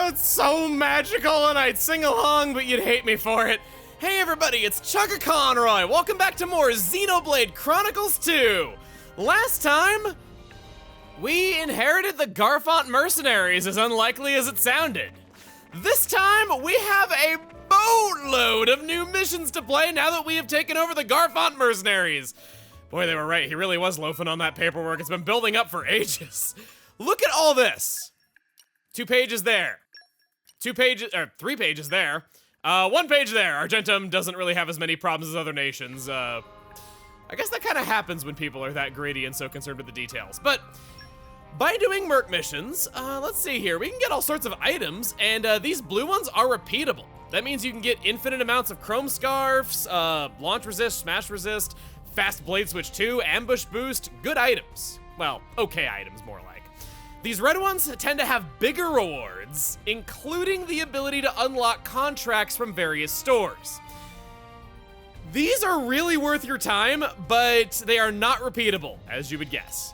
it's so magical and I'd sing along, but you'd hate me for it. Hey everybody, it's Chugga Conroy. Welcome back to more Xenoblade Chronicles 2. Last time, we inherited the Garfont Mercenaries, as unlikely as it sounded. This time, we have a boatload of new missions to play now that we have taken over the Garfont Mercenaries. Boy, they were right, he really was loafing on that paperwork. It's been building up for ages. Look at all this. 2 pages there. 3 pages there. 1 page there. Argentum doesn't really have as many problems as other nations. I guess that kind of happens when people are that greedy and so concerned with the details. But by doing Merc missions, let's see here. We can get all sorts of items, and these blue ones are repeatable. That means you can get infinite amounts of chrome scarfs, launch resist, smash resist, fast blade switch 2, ambush boost, good items. Well, okay items, more like. These red ones tend to have bigger rewards, including the ability to unlock contracts from various stores. These are really worth your time, but they are not repeatable, as you would guess.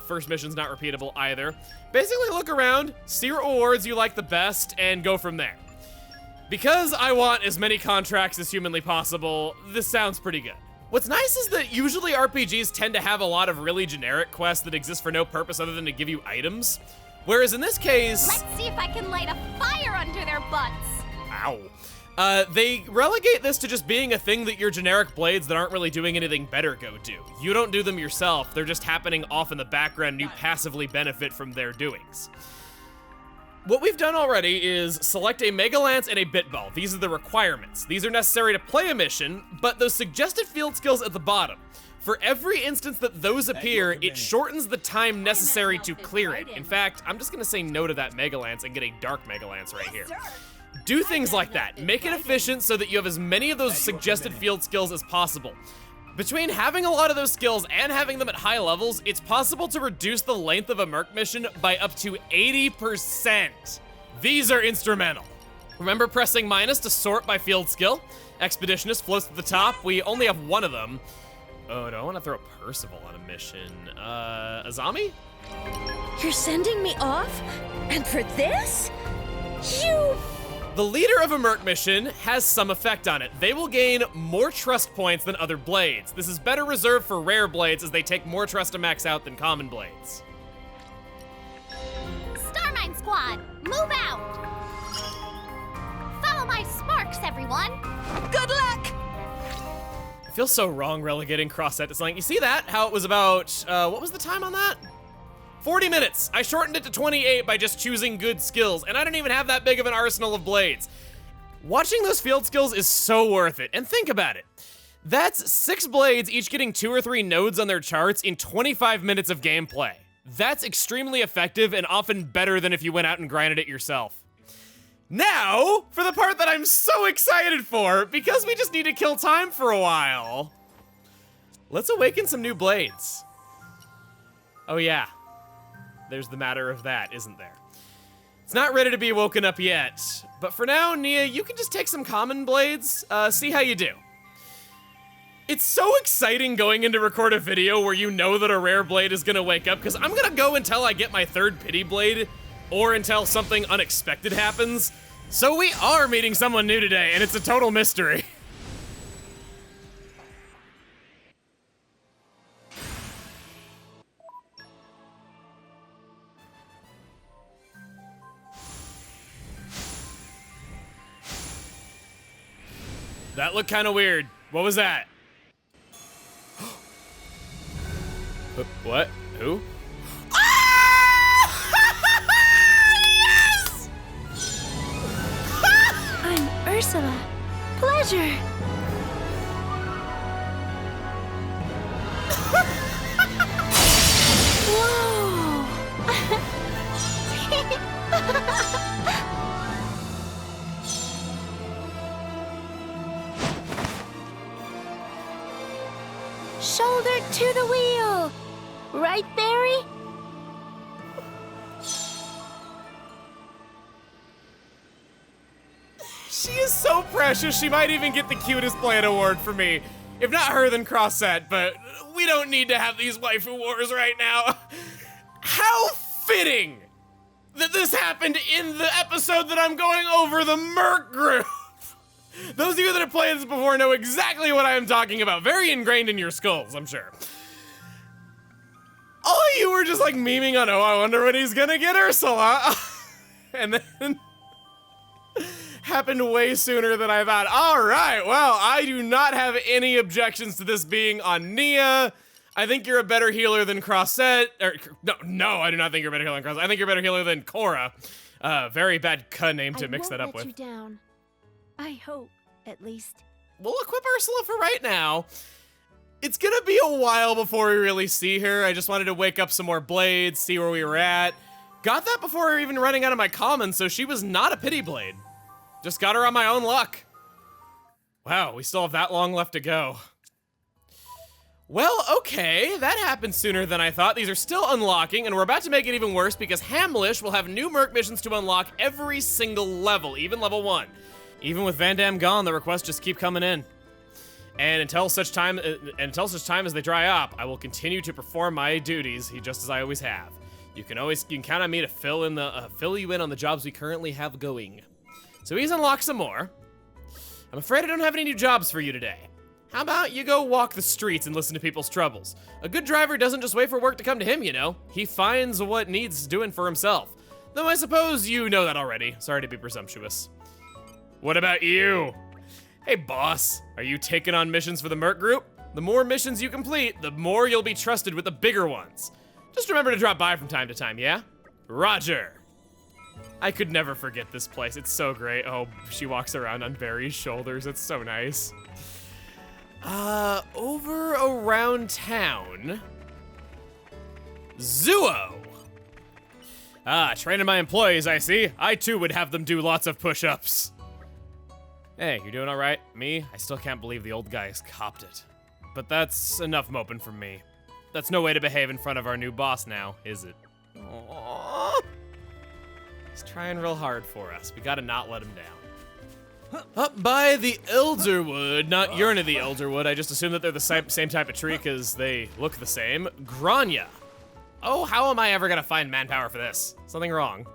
First mission's not repeatable either. Basically look around, see what rewards you like the best, and go from there. Because I want as many contracts as humanly possible, this sounds pretty good. What's nice is that usually RPGs tend to have a lot of really generic quests that exist for no purpose other than to give you items. Whereas in this case... Let's see if I can light a fire under their butts. Ow. They relegate this to just being a thing that your generic blades that aren't really doing anything better go do. You don't do them yourself, they're just happening off in the background and you passively benefit from their doings. What we've done already is select a Mega Lance and a Bit Ball. These are the requirements. These are necessary to play a mission, but those suggested field skills at the bottom. For every instance that those appear, it shortens the time necessary to clear it. In fact, I'm just gonna say no to that Mega Lance and get a Dark Mega Lance right here. Do things like that. Make it efficient so that you have as many of those suggested field skills as possible. Between having a lot of those skills and having them at high levels, it's possible to reduce the length of a Merc mission by up to 80%. These are instrumental. Remember pressing minus to sort by field skill? Expeditionist floats to the top. We only have 1 of them. Oh, do I want to throw Percival on a mission? Azami? You're sending me off? And for this? You... The leader of a Merc mission has some effect on it. They will gain more trust points than other blades. This is better reserved for rare blades as they take more trust to max out than common blades. Starmine Squad, move out! Follow my sparks, everyone! Good luck! I feel so wrong relegating Crossset to something. You see that? How it was about, what was the time on that? 40 minutes. I shortened it to 28 by just choosing good skills, and I don't even have that big of an arsenal of blades. Watching those field skills is so worth it, and think about it. That's 6 blades, each getting 2 or 3 nodes on their charts in 25 minutes of gameplay. That's extremely effective and often better than if you went out and grinded it yourself. Now, for the part that I'm so excited for, because we just need to kill time for a while. Let's awaken some new blades. Oh yeah. There's the matter of that, isn't there? It's not ready to be woken up yet, but for now, Nia, you can just take some common blades, see how you do. It's so exciting going in to record a video where you know that a rare blade is gonna wake up, because I'm gonna go until I get my 3rd pity blade, or until something unexpected happens. So we are meeting someone new today, and it's a total mystery. That looked kind of weird. What was that? What? Who? Yes! I'm Ursula. Pleasure. Whoa. Shoulder to the wheel. Right, Barry? She is so precious, she might even get the cutest blade award for me. If not her, then Crossset, but we don't need to have these waifu wars right now. How fitting that this happened in the episode that I'm going over the Merc group. Those of you that have played this before know exactly what I am talking about. Very ingrained in your skulls, I'm sure. All of you were just like memeing on, oh, I wonder when he's gonna get Ursula. And then happened way sooner than I thought. All right, well, I do not have any objections to this being on Nia. I think you're a better healer than Fonsett. No, I do not think you're a better healer than Fonsett. I think you're a better healer than Cora. Very bad name to mix that up with. I won't let you down. I hope, at least. We'll equip Ursula for right now. It's gonna be a while before we really see her. I just wanted to wake up some more blades, see where we were at. Got that before we were even running out of my commons, so she was not a pity blade. Just got her on my own luck. Wow, we still have that long left to go. Well, okay, that happened sooner than I thought. These are still unlocking, and we're about to make it even worse because Hamlish will have new Merc missions to unlock every single level, even level 1. Even with Van Damme gone, the requests just keep coming in. And until such time as they dry up, I will continue to perform my duties, just as I always have. You can count on me to fill you in on the jobs we currently have going. So he's unlocked some more. I'm afraid I don't have any new jobs for you today. How about you go walk the streets and listen to people's troubles? A good driver doesn't just wait for work to come to him, you know. He finds what needs doing for himself. Though I suppose you know that already. Sorry to be presumptuous. What about you? Hey boss, are you taking on missions for the Merc group? The more missions you complete, the more you'll be trusted with the bigger ones. Just remember to drop by from time to time, yeah? Roger. I could never forget this place. It's so great. Oh, she walks around on Barry's shoulders. It's so nice. Over around town. Zuo. Training my employees, I see. I too would have them do lots of push-ups. Hey, you doing all right? Me? I still can't believe the old guy has copped it. But that's enough moping from me. That's no way to behave in front of our new boss now, is it? Aww. He's trying real hard for us. We gotta not let him down. Up by the Elderwood, not Urna the Elderwood, I just assume that they're the same type of tree because they look the same. Grania. Oh, how am I ever gonna find manpower for this? Something wrong.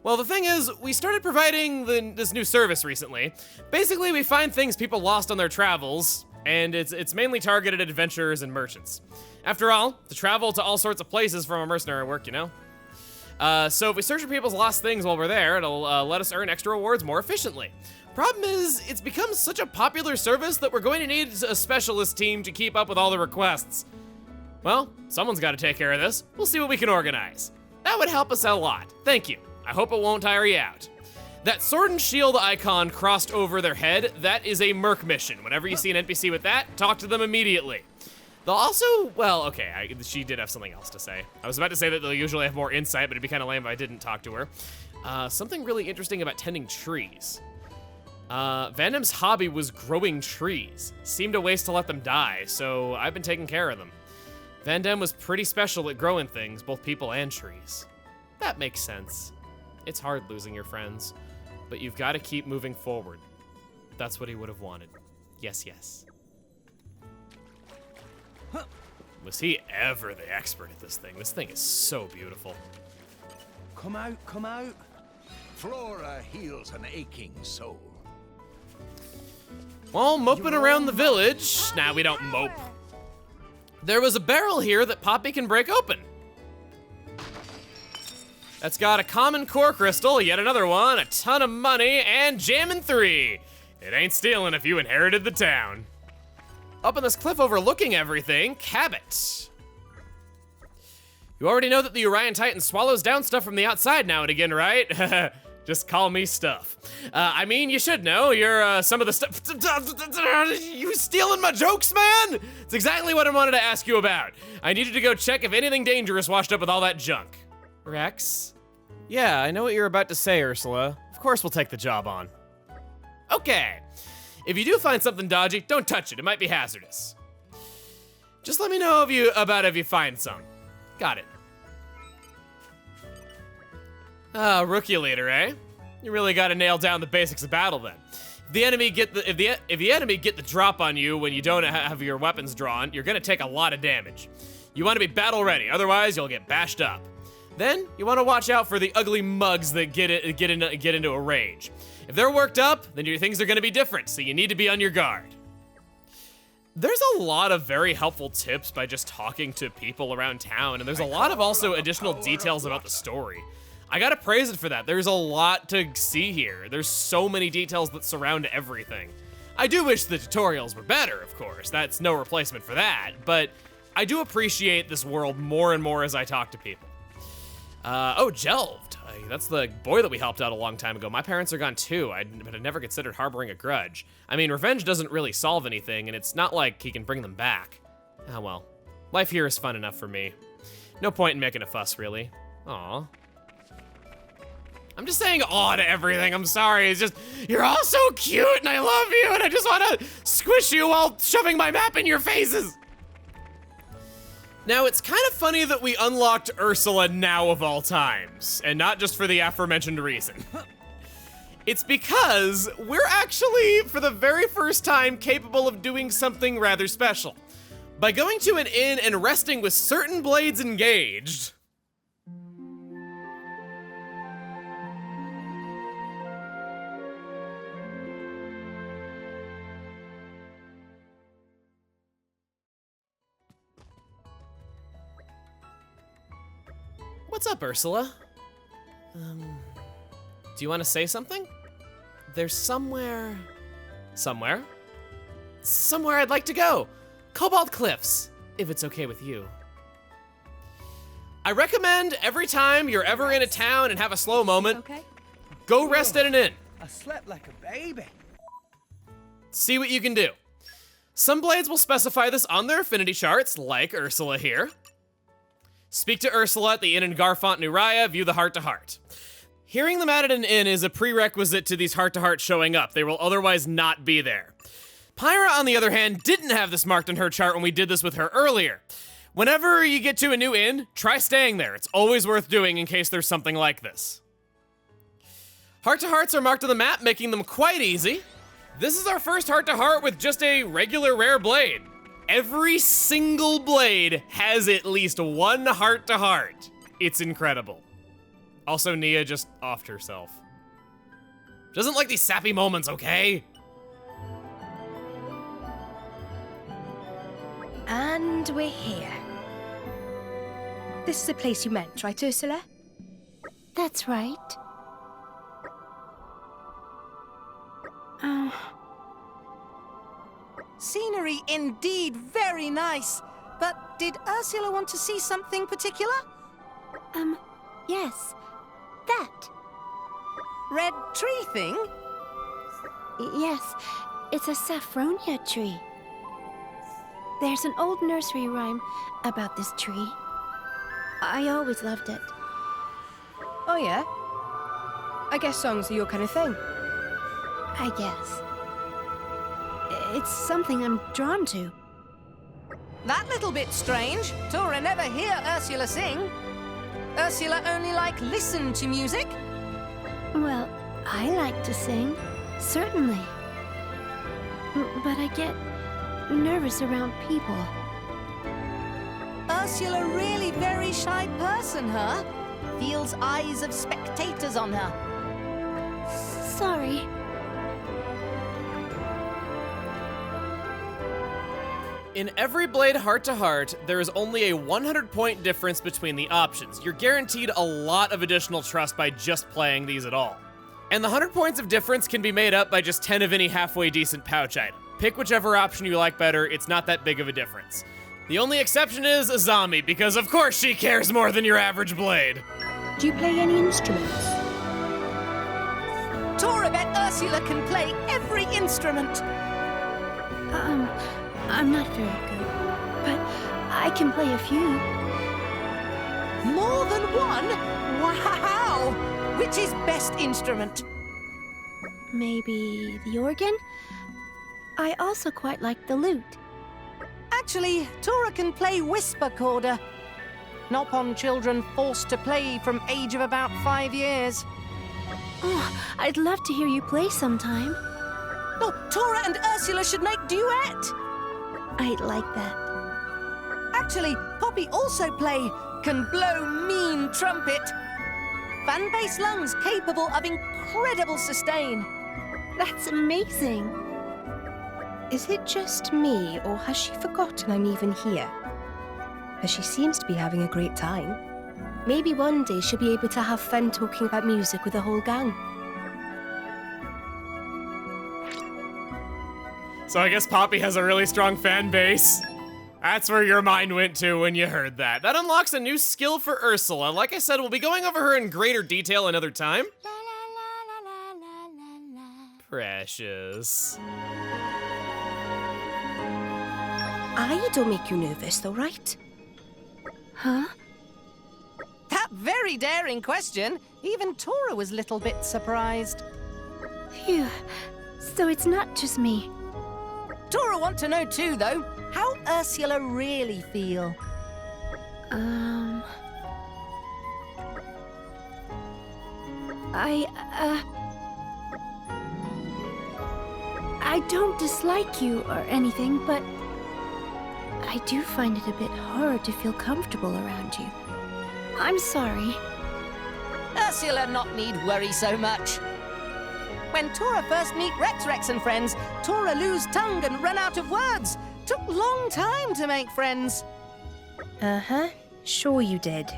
Well, the thing is, we started providing this new service recently. Basically, we find things people lost on their travels, and it's mainly targeted at adventurers and merchants. After all, to travel to all sorts of places from our mercenary work, you know? So if we search for people's lost things while we're there, it'll let us earn extra rewards more efficiently. Problem is, it's become such a popular service that we're going to need a specialist team to keep up with all the requests. Well, someone's got to take care of this. We'll see what we can organize. That would help us out a lot. Thank you. I hope it won't tire you out. That sword and shield icon crossed over their head, that is a Merc mission. Whenever you see an NPC with that, talk to them immediately. They'll also, well, okay, she did have something else to say. I was about to say that they'll usually have more insight, but it'd be kind of lame if I didn't talk to her. Something really interesting about tending trees. Van Damme's hobby was growing trees. Seemed a waste to let them die, so I've been taking care of them. Van Damme was pretty special at growing things, both people and trees. That makes sense. It's hard losing your friends, but you've got to keep moving forward. That's what he would have wanted. Yes, yes. Was he ever the expert at this thing? This thing is so beautiful. Come out, come out. Flora heals an aching soul. Well, moping around the village. Nah, we don't mope. There was a barrel here that Poppy can break open. That's got a common core crystal, yet another one, a ton of money, and jamming 3. It ain't stealing if you inherited the town. Up on this cliff overlooking everything, Cabot. You already know that the Orion Titan swallows down stuff from the outside now and again, right? Just call me stuff. I mean, you should know, you're some of the stuff. You stealing my jokes, man? It's exactly what I wanted to ask you about. I need you to go check if anything dangerous washed up with all that junk. Rex? Yeah, I know what you're about to say, Ursula. Of course we'll take the job on. Okay. If you do find something dodgy, don't touch it. It might be hazardous. Just let me know if you find some. Got it. Rookie leader, eh? You really gotta nail down the basics of battle then. If the enemy get the drop on you when you don't have your weapons drawn, you're gonna take a lot of damage. You wanna be battle ready, otherwise you'll get bashed up. Then you want to watch out for the ugly mugs that get into a rage. If they're worked up, then your things are going to be different, so you need to be on your guard. There's a lot of very helpful tips by just talking to people around town, and there's a lot of also additional details about the story. I gotta praise it for that. There's a lot to see here. There's so many details that surround everything. I do wish the tutorials were better, of course. That's no replacement for that, but I do appreciate this world more and more as I talk to people. Oh, Jelved. That's the boy that we helped out a long time ago. My parents are gone too, but I never considered harboring a grudge. I mean, revenge doesn't really solve anything, and it's not like he can bring them back. Oh well. Life here is fun enough for me. No point in making a fuss, really. Aw. I'm just saying aw to everything, I'm sorry. It's just, you're all so cute and I love you and I just want to squish you while shoving my map in your faces. Now, it's kind of funny that we unlocked Ursula now of all times, and not just for the aforementioned reason. It's because we're actually, for the very first time, capable of doing something rather special. By going to an inn and resting with certain blades engaged. What's up, Ursula? Do you want to say something? There's somewhere I'd like to go. Cobalt Cliffs, if it's okay with you. I recommend every time you're ever in a town and have a slow moment, go rest at an inn. I slept like a baby. See what you can do. Some blades will specify this on their affinity charts, like Ursula here. Speak to Ursula at the inn in Garfont Village, view the heart-to-heart. Hearing them at an inn is a prerequisite to these heart-to-hearts showing up. They will otherwise not be there. Pyra, on the other hand, didn't have this marked on her chart when we did this with her earlier. Whenever you get to a new inn, try staying there. It's always worth doing in case there's something like this. Heart-to-hearts are marked on the map, making them quite easy. This is our first heart-to-heart with just a regular rare blade. Every single blade has at least one heart-to-heart. It's incredible. Also, Nia just offed herself. Doesn't like these sappy moments, okay? And we're here. This is the place you meant, right, Ursula? That's right. Scenery indeed very nice. But did Ursula want to see something particular? Yes. That. Red tree thing? Yes, it's a saffronia tree. There's an old nursery rhyme about this tree. I always loved it. Oh, yeah? I guess songs are your kind of thing. I guess. It's something I'm drawn to. That little bit strange. Tora never hear Ursula sing. Ursula only listen to music. Well, I like to sing, certainly. But I get nervous around people. Ursula really very shy person, huh? Feels eyes of spectators on her. Sorry. In every blade heart-to-heart, there is only a 100-point difference between the options. You're guaranteed a lot of additional trust by just playing these at all. And the 100 points of difference can be made up by just 10 of any halfway decent pouch item. Pick whichever option you like better, it's not that big of a difference. The only exception is Azami, because of course she cares more than your average blade. Do you play any instruments? Tora bet Ursula can play every instrument. I'm not very good, but I can play a few. More than one? Wow! Which is best instrument? Maybe the organ? I also quite like the lute. Actually, Tora can play whisper chorder. Not on children forced to play from age of about 5 years. Oh, I'd love to hear you play sometime. No, Tora and Ursula should make duet. I'd like that. Actually, Poppy also can blow mean trumpet. Fan bass lungs capable of incredible sustain. That's amazing. Is it just me, or has she forgotten I'm even here? But she seems to be having a great time. Maybe one day she'll be able to have fun talking about music with the whole gang. So I guess Poppy has a really strong fan base. That's where your mind went to when you heard that. That unlocks a new skill for Ursula. Like I said, we'll be going over her in greater detail another time. Precious. I don't make you nervous, though, right? Huh? That very daring question. Even Tora was a little bit surprised. Phew. So it's not just me. Tora want to know too, though, how Ursula really feel. I don't dislike you or anything, but I do find it a bit hard to feel comfortable around you. I'm sorry. Ursula not need worry so much. When Tora first meet Rex and friends, Tora lose tongue and run out of words. Took long time to make friends. Uh-huh. Sure you did.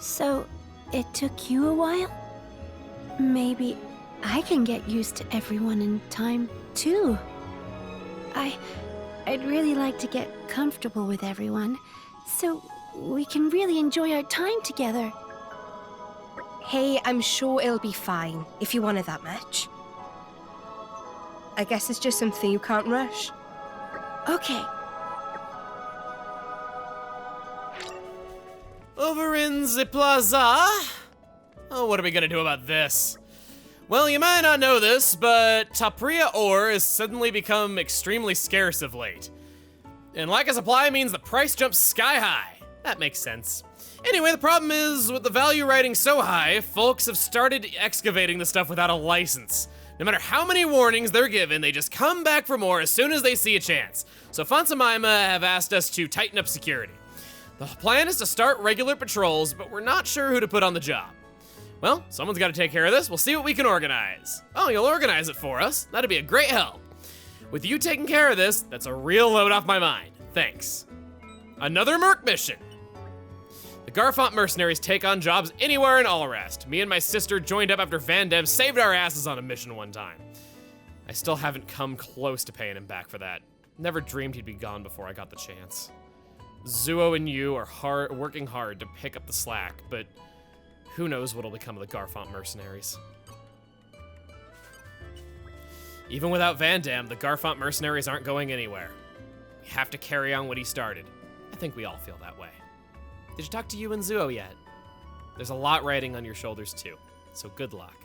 So, it took you a while? Maybe I can get used to everyone in time, too. I'd really like to get comfortable with everyone, so we can really enjoy our time together. Hey, I'm sure it'll be fine, if you want it that much. I guess it's just something you can't rush. Okay. Over in the plaza. Oh, what are we gonna do about this? Well, you might not know this, but Tapria ore has suddenly become extremely scarce of late. And lack of supply means the price jumps sky high. That makes sense. Anyway, the problem is, with the value riding so high, folks have started excavating the stuff without a license. No matter how many warnings they're given, they just come back for more as soon as they see a chance. So Fonsa Myma have asked us to tighten up security. The plan is to start regular patrols, but we're not sure who to put on the job. Well, someone's got to take care of this. We'll see what we can organize. Oh, you'll organize it for us? That'd be a great help. With you taking care of this, that's a real load off my mind. Thanks. Another Merc mission. The Garfont mercenaries take on jobs anywhere in Allrest. Me and my sister joined up after Van Dam saved our asses on a mission one time. I still haven't come close to paying him back for that. Never dreamed he'd be gone before I got the chance. Zuo and you are working hard to pick up the slack, but who knows what'll become of the Garfont mercenaries. Even without Van Dam, the Garfont mercenaries aren't going anywhere. We have to carry on what he started. I think we all feel that way. Did you talk to you and Zuo yet? There's a lot riding on your shoulders too, so good luck.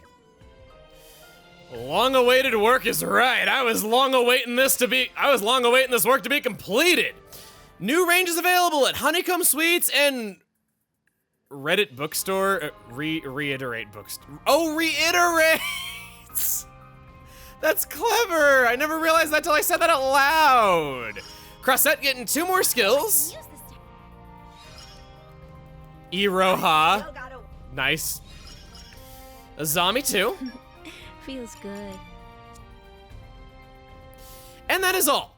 Long-awaited work is right. I was long awaiting this work to be completed. New ranges available at Honeycomb Suites and Reddit Bookstore. Reiterate Bookstore. Oh, reiterates! That's clever. I never realized that till I said that out loud. Crossette getting 2 more skills. Iroha. Nice. Azami too. Feels good. And that is all.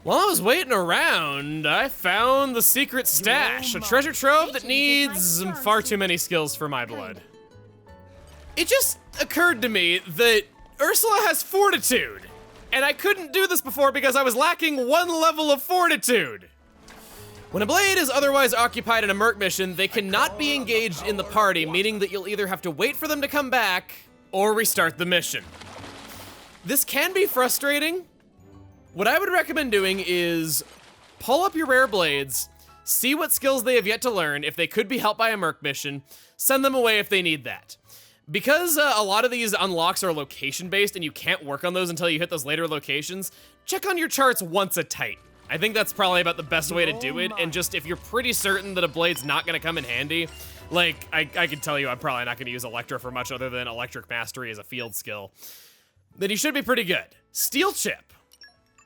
While I was waiting around, I found the secret stash, a treasure trove that needs far too many skills for my blood. It just occurred to me that Ursula has fortitude, and I couldn't do this before because I was lacking 1 level of fortitude. When a blade is otherwise occupied in a Merc mission, they cannot be engaged in the party, meaning that you'll either have to wait for them to come back or restart the mission. This can be frustrating. What I would recommend doing is pull up your rare blades, see what skills they have yet to learn, if they could be helped by a Merc mission, send them away if they need that. Because a lot of these unlocks are location-based and you can't work on those until you hit those later locations, check on your charts once a tight. I think that's probably about the best way to do it, and just if you're pretty certain that a blade's not gonna come in handy, like, I can tell you I'm probably not gonna use Electra for much other than Electric Mastery as a field skill, then you should be pretty good. Steel Chip.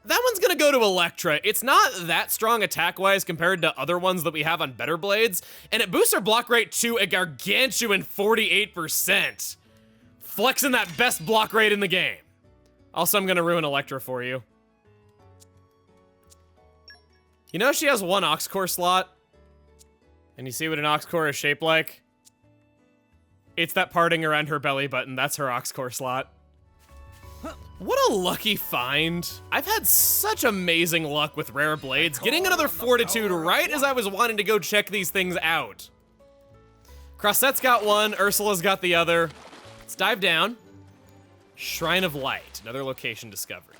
that one's gonna go to Electra. It's not that strong attack-wise compared to other ones that we have on better blades, and it boosts our block rate to a gargantuan 48%. Flexing that best block rate in the game. Also, I'm gonna ruin Electra for you. You know she has one Ox Core slot? And you see what an Ox Core is shaped like? It's that parting around her belly button. That's her Ox Core slot. What a lucky find. I've had such amazing luck with rare blades, getting another Fortitude right as I was wanting to go check these things out. Crossette's got one, Ursula's got the other. Let's dive down. Shrine of Light, another location discovered.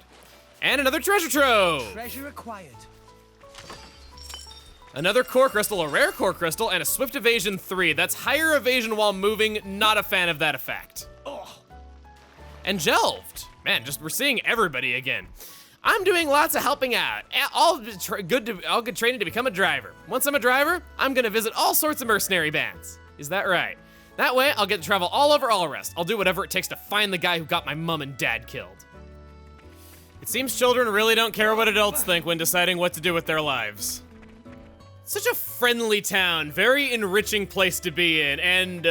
And another treasure trove! Treasure acquired. Another core crystal, a rare core crystal, and a swift evasion 3. That's higher evasion while moving, not a fan of that effect. And Gelved. Man, we're seeing everybody again. I'm doing lots of helping out. All good training to become a driver. Once I'm a driver, I'm gonna visit all sorts of mercenary bands. Is that right? That way, I'll get to travel all over Allrest. I'll do whatever it takes to find the guy who got my mom and dad killed. It seems children really don't care what adults think when deciding what to do with their lives. Such a friendly town, very enriching place to be in, and,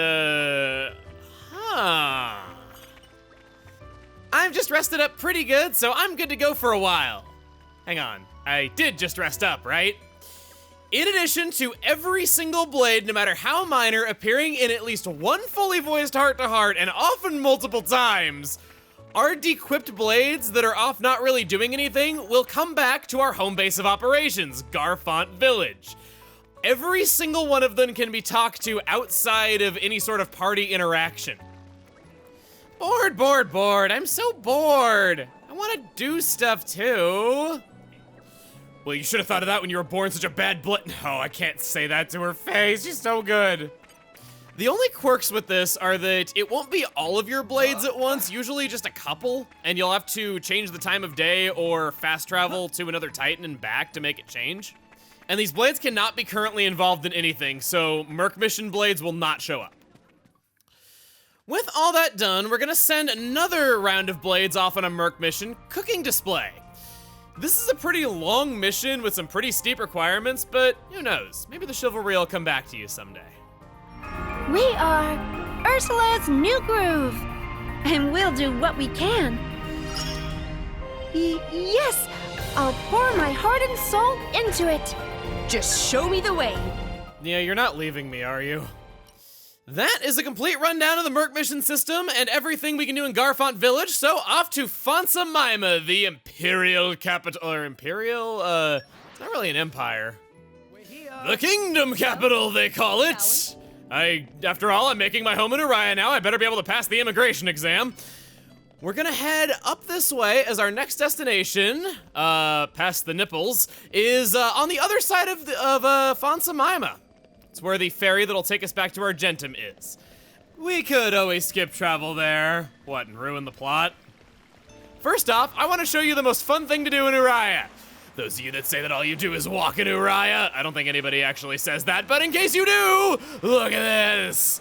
I've just rested up pretty good, so I'm good to go for a while. Hang on, I did just rest up, right? In addition to every single blade, no matter how minor, appearing in at least one fully voiced heart-to-heart, and often multiple times, our dequipped blades that are off not really doing anything will come back to our home base of operations, Garfont Village. Every single one of them can be talked to outside of any sort of party interaction. Bored, bored, bored. I'm so bored. I want to do stuff too. Well, you should have thought of that when you were born such a bad blood. No, I can't say that to her face. She's so good. The only quirks with this are that it won't be all of your blades at once, usually just a couple, and you'll have to change the time of day or fast travel to another Titan and back to make it change. And these blades cannot be currently involved in anything, so Merc mission blades will not show up. With all that done, we're gonna send another round of blades off on a Merc mission, Cooking Display. This is a pretty long mission with some pretty steep requirements, but who knows? Maybe the chivalry will come back to you someday. We are Ursula's new groove, and we'll do what we can. Yes, I'll pour my heart and soul into it. Just show me the way. Yeah, you're not leaving me, are you? That is a complete rundown of the Merc mission system and everything we can do in Garfont Village, so off to Fonsa Myma, the Imperial capital, or Imperial, it's not really an empire. The Kingdom capital, they call it! After all, I'm making my home in Uriah now, I better be able to pass the immigration exam. We're gonna head up this way as our next destination, past the nipples, is on the other side of Fonsa Myma. It's where the ferry that'll take us back to Argentum is. We could always skip travel there. What, and ruin the plot? First off, I want to show you the most fun thing to do in Uriah. Those of you that say that all you do is walk in Uriah, I don't think anybody actually says that, but in case you do, look at this.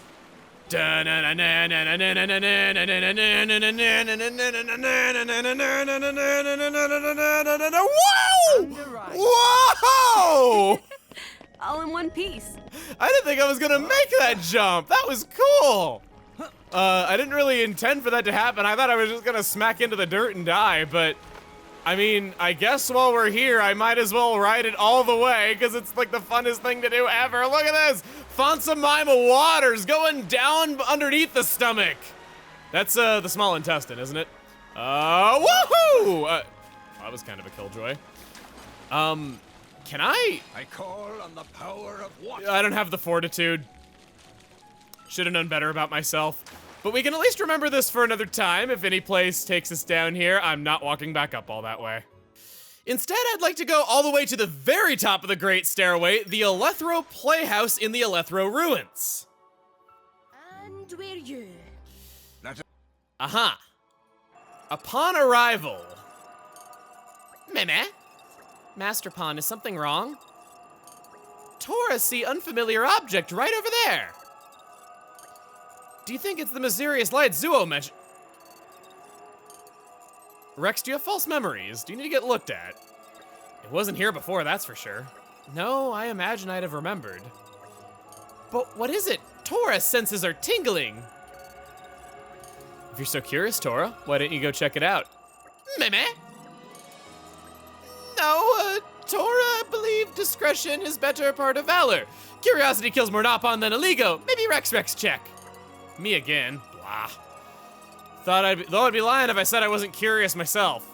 Whoa! Whoa! All in one piece. I didn't think I was gonna make that jump. That was cool. I didn't really intend for that to happen. I thought I was just gonna smack into the dirt and die, but I mean, I guess while we're here, I might as well ride it all the way because it's like the funnest thing to do ever. Look at this. Fonsa Myma waters going down underneath the stomach. That's the small intestine, isn't it? Woohoo! That was kind of a killjoy. Can I call on the power of what? I don't have the fortitude. Should have known better about myself. But we can at least remember this for another time. If any place takes us down here, I'm not walking back up all that way. Instead, I'd like to go all the way to the very top of the Great Stairway, the Elethro Playhouse in the Elethro Ruins. And we're you. Aha. Upon arrival. Meme? Master Pawn, is something wrong? Tora, see unfamiliar object right over there. Do you think it's the mysterious light Zuo mentioned? Rex, do you have false memories? Do you need to get looked at? It wasn't here before, that's for sure. No, I imagine I'd have remembered. But what is it? Tora's senses are tingling. If you're so curious, Tora, why don't you go check it out? Meh. No, Tora, I believe discretion is better part of valor. Curiosity kills more Napon than Aligo. Maybe Rex check. Me again, blah. Though I'd be lying if I said I wasn't curious myself.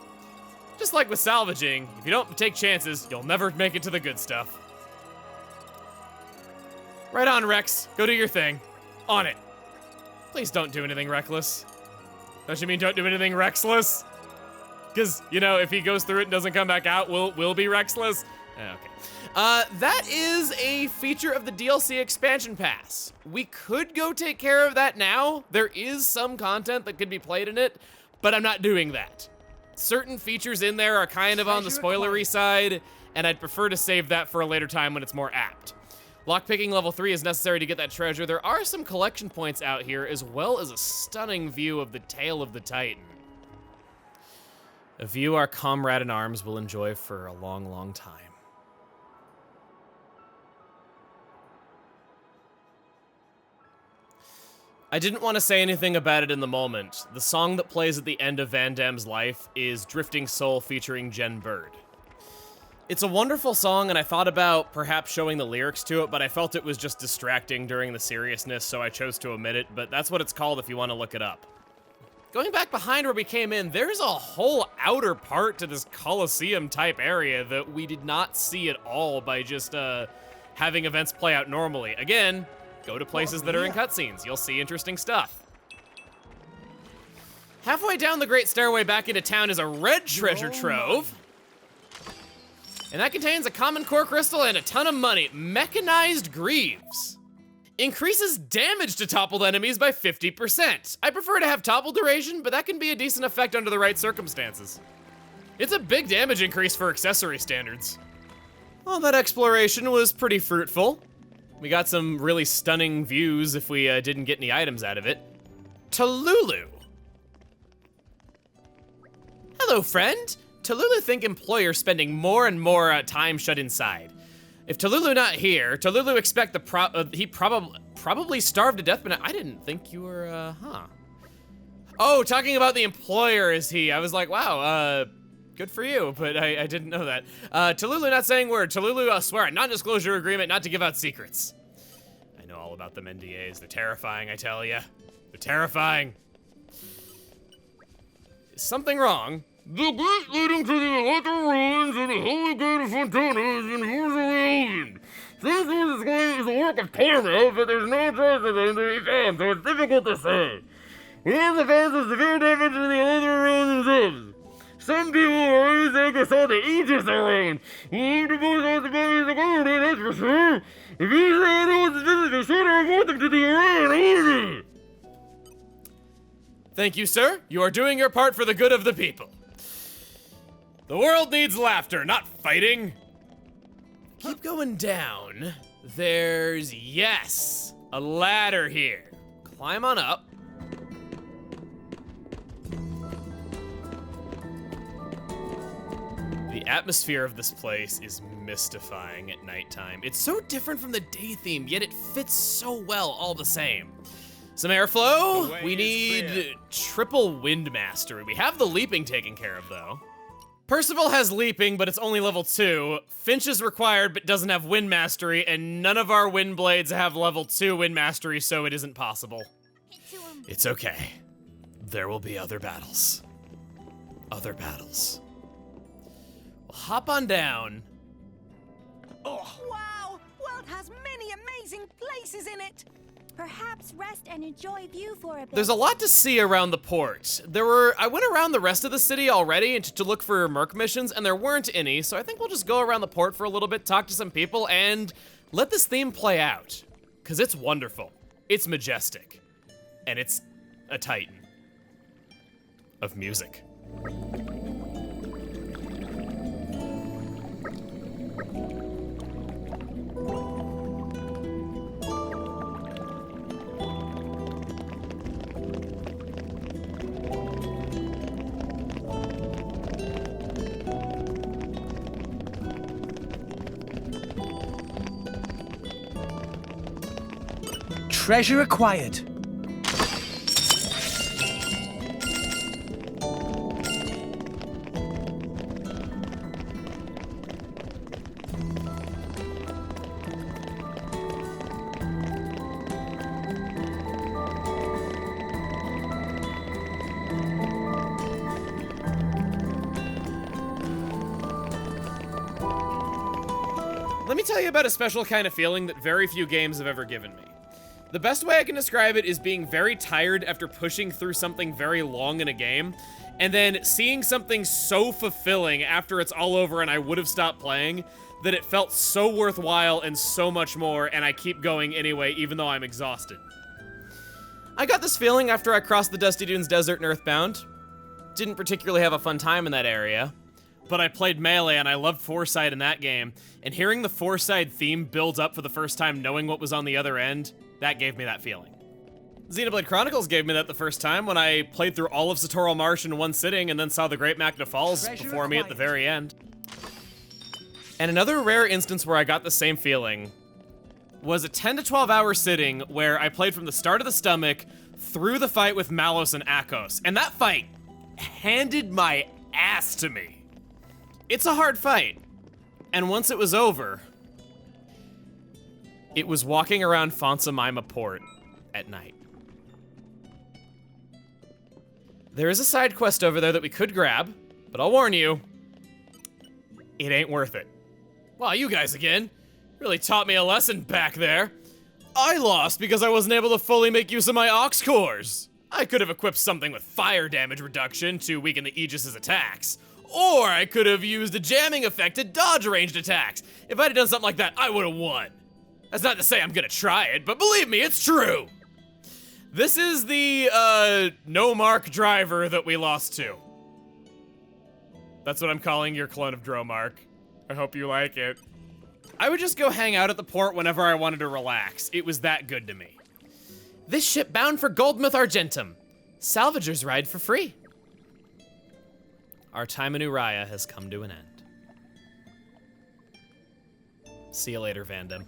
Just like with salvaging, if you don't take chances, you'll never make it to the good stuff. Right on, Rex, go do your thing. On it. Please don't do anything reckless. Don't you mean don't do anything Rexless? Because, you know, if he goes through it and doesn't come back out, we'll be Rexless. Okay. That is a feature of the DLC expansion pass. We could go take care of that now. There is some content that could be played in it, but I'm not doing that. Certain features in there are kind of on the spoilery side, and I'd prefer to save that for a later time when it's more apt. Lockpicking level 3 is necessary to get that treasure. There are some collection points out here, as well as a stunning view of the tail of the Titan. A view our comrade in arms will enjoy for a long, long time. I didn't want to say anything about it in the moment. The song that plays at the end of Van Damme's life is Drifting Soul featuring Jen Bird. It's a wonderful song, and I thought about perhaps showing the lyrics to it, but I felt it was just distracting during the seriousness, so I chose to omit it, but that's what it's called if you want to look it up. Going back behind where we came in, there's a whole outer part to this Colosseum-type area that we did not see at all by just having events play out normally. Again, go to places that are in cutscenes. You'll see interesting stuff. Halfway down the Great Stairway back into town is a red treasure trove. And that contains a common core crystal and a ton of money. Mechanized Greaves. Increases damage to toppled enemies by 50%. I prefer to have topple duration, but that can be a decent effect under the right circumstances. It's a big damage increase for accessory standards. Well, that exploration was pretty fruitful. We got some really stunning views if we didn't get any items out of it. Talulu. Hello, friend. Talulu think employer spending more and more time shut inside. If Talulu not here, Talulu expect he probably starved to death, but I didn't think you were, Oh, talking about the employer is he. I was like, wow, good for you, but I didn't know that. Talulu not saying word. Talulu swear a non-disclosure agreement not to give out secrets. I know all about them NDAs. They're terrifying, I tell ya. They're terrifying. Is something wrong? The gate leading to the Electro Ruins and the Holy Gate of Fontana is in Ursula. This is a work of Torna, but there's no trace of it in the fans, so it's difficult to say. We have the fans of severe damage to the Electro Ruins themselves. Some people always think I saw the Aegis around. We need to both have the bodies of gold, that's for sure. If you say anyone's business, be sure to report them to the Iran. Thank you, sir. You are doing your part for the good of the people. The world needs laughter, not fighting. Keep going down. There's, yes, a ladder here. Climb on up. The atmosphere of this place is mystifying at nighttime. It's so different from the day theme, yet it fits so well all the same. Some airflow. We need triple wind mastery. We have the leaping taken care of, though. Percival has leaping, but it's only level 2. Finch is required, but doesn't have wind mastery, and none of our wind blades have level 2 wind mastery, so it isn't possible. It's okay. There will be other battles. Other battles. We'll hop on down. Oh. Wow! World has many amazing places in it! Perhaps rest and enjoy view for a bit. There's a lot to see around the port. I went around the rest of the city already to look for Merc missions, and there weren't any, so I think we'll just go around the port for a little bit, talk to some people, and let this theme play out. Because it's wonderful. It's majestic. And it's a titan of music. Treasure acquired. Let me tell you about a special kind of feeling that very few games have ever given me. The best way I can describe it is being very tired after pushing through something very long in a game, and then seeing something so fulfilling after it's all over and I would have stopped playing, that it felt so worthwhile and so much more, and I keep going anyway, even though I'm exhausted. I got this feeling after I crossed the Dusty Dunes Desert in Earthbound. Didn't particularly have a fun time in that area, but I played Melee and I loved Foresight in that game, and hearing the Foresight theme build up for the first time, knowing what was on the other end, that gave me that feeling. Xenoblade Chronicles gave me that the first time when I played through all of Satoral Marsh in one sitting and then saw the Great Magna Falls before me at the very end. And another rare instance where I got the same feeling was a 10 to 12 hour sitting where I played from the start of the stomach through the fight with Malos and Akos, and that fight handed my ass to me. It's a hard fight, and once it was over, it was walking around Fonsa Myma port at night. There is a side quest over there that we could grab, but I'll warn you, it ain't worth it. Wow, you guys again. Really taught me a lesson back there. I lost because I wasn't able to fully make use of my Ox cores. I could have equipped something with fire damage reduction to weaken the Aegis's attacks. Or I could have used a jamming effect to dodge ranged attacks. If I'd have done something like that, I would have won. That's not to say I'm gonna try it, but believe me, it's true. This is the, no mark driver that we lost to. That's what I'm calling your clone of Dromark. I hope you like it. I would just go hang out at the port whenever I wanted to relax. It was that good to me. This ship bound for Goldmouth Argentum. Salvagers ride for free. Our time in Uriah has come to an end. See you later, Vandam.